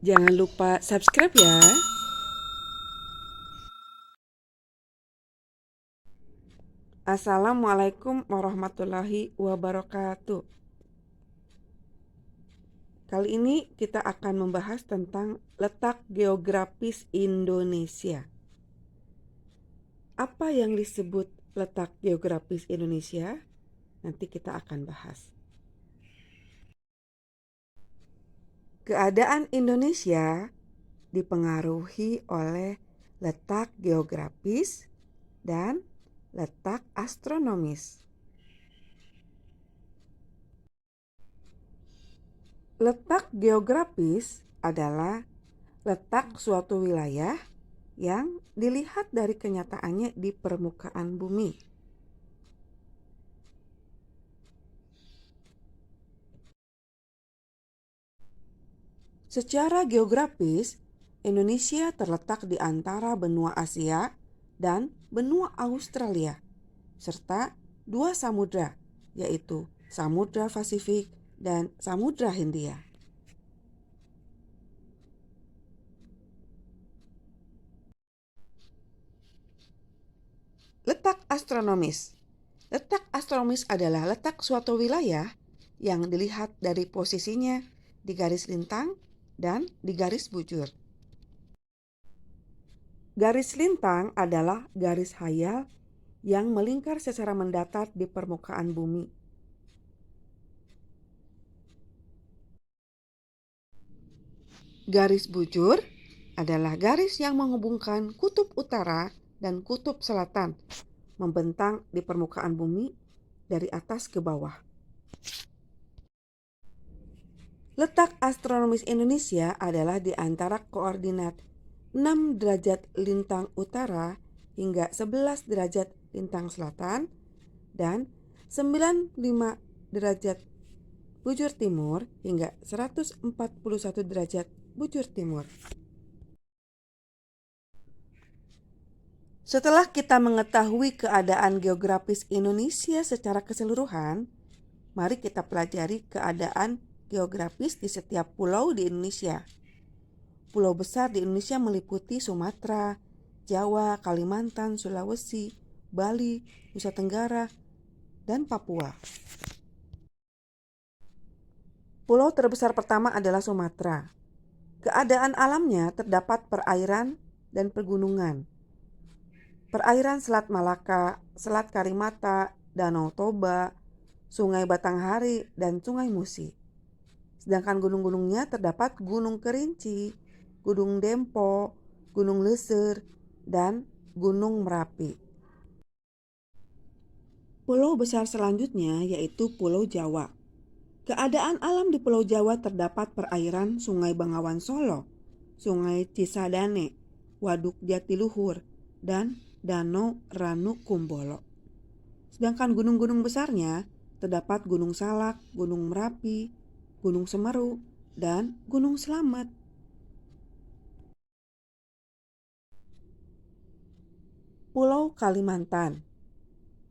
Jangan lupa subscribe ya. Assalamualaikum warahmatullahi wabarakatuh. Kali ini kita akan membahas tentang letak geografis Indonesia. Apa yang disebut letak geografis Indonesia? Nanti kita akan bahas. Keadaan Indonesia dipengaruhi oleh letak geografis dan letak astronomis. Letak geografis adalah letak suatu wilayah yang dilihat dari kenyataannya di permukaan bumi. Secara geografis, Indonesia terletak di antara benua Asia dan benua Australia, serta dua samudra, yaitu Samudra Pasifik dan Samudra Hindia. Letak astronomis. Letak astronomis adalah letak suatu wilayah yang dilihat dari posisinya di garis lintang dan di garis bujur. Garis lintang adalah garis hayal yang melingkar secara mendatar di permukaan bumi. Garis bujur adalah garis yang menghubungkan kutub utara dan kutub selatan, membentang di permukaan bumi dari atas ke bawah. Letak astronomis Indonesia adalah di antara koordinat 6 derajat lintang utara hingga 11 derajat lintang selatan dan 95 derajat bujur timur hingga 141 derajat bujur timur. Setelah kita mengetahui keadaan geografis Indonesia secara keseluruhan, mari kita pelajari keadaan geografis di setiap pulau di Indonesia. Pulau besar di Indonesia meliputi Sumatera, Jawa, Kalimantan, Sulawesi, Bali, Nusa Tenggara, dan Papua. Pulau terbesar pertama adalah Sumatera. Keadaan alamnya terdapat perairan dan pegunungan. Perairan Selat Malaka, Selat Karimata, Danau Toba, Sungai Batanghari, dan Sungai Musi. Sedangkan gunung-gunungnya terdapat Gunung Kerinci, Gunung Dempo, Gunung Leser, dan Gunung Merapi. Pulau besar selanjutnya yaitu Pulau Jawa. Keadaan alam di Pulau Jawa terdapat perairan Sungai Bengawan Solo, Sungai Cisadane, Waduk Jatiluhur, dan Danau Ranu Kumbolo. Sedangkan gunung-gunung besarnya terdapat Gunung Salak, Gunung Merapi, Gunung Semeru, dan Gunung Slamet. Pulau Kalimantan.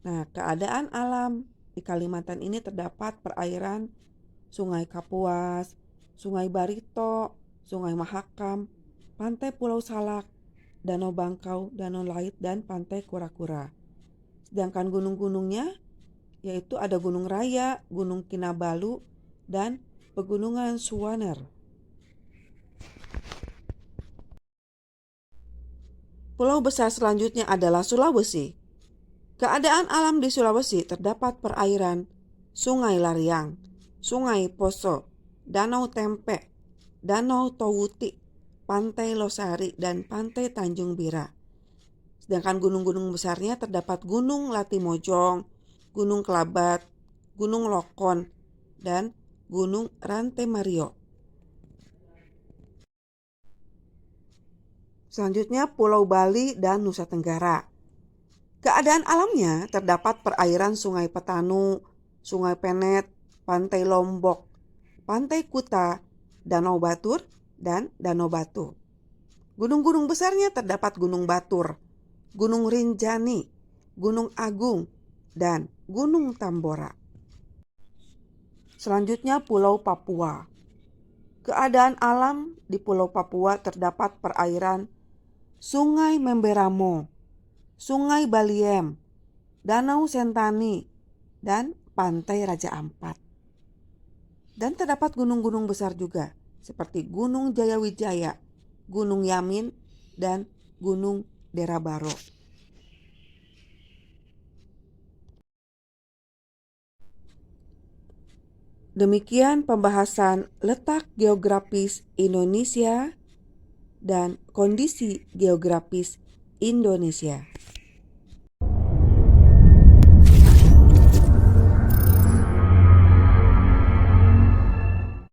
Nah, keadaan alam di Kalimantan ini terdapat perairan Sungai Kapuas, Sungai Barito, Sungai Mahakam, Pantai Pulau Salak, Danau Bangkau, Danau Lait, dan Pantai Kura-Kura. Sedangkan gunung-gunungnya yaitu ada Gunung Raya, Gunung Kinabalu, dan Pegunungan Suwaner. Pulau besar selanjutnya adalah Sulawesi. Keadaan alam di Sulawesi terdapat perairan Sungai Lariang, Sungai Poso, Danau Tempe, Danau Towuti, Pantai Losari, dan Pantai Tanjung Bira. Sedangkan gunung-gunung besarnya terdapat Gunung Latimojong, Gunung Kelabat, Gunung Lokon, dan Gunung Rantai Mario. Selanjutnya Pulau Bali dan Nusa Tenggara. Keadaan alamnya terdapat perairan Sungai Petanu, Sungai Penet, Pantai Lombok, Pantai Kuta, Danau Batur, dan Danau Batu. Gunung-gunung besarnya terdapat Gunung Batur, Gunung Rinjani, Gunung Agung, dan Gunung Tambora. Selanjutnya Pulau Papua. Keadaan alam di Pulau Papua terdapat perairan Sungai Memberamo, Sungai Baliem, Danau Sentani, dan Pantai Raja Ampat. Dan terdapat gunung-gunung besar juga, seperti Gunung Jayawijaya, Gunung Yamin, dan Gunung Derabaro. Demikian pembahasan letak geografis Indonesia dan kondisi geografis Indonesia.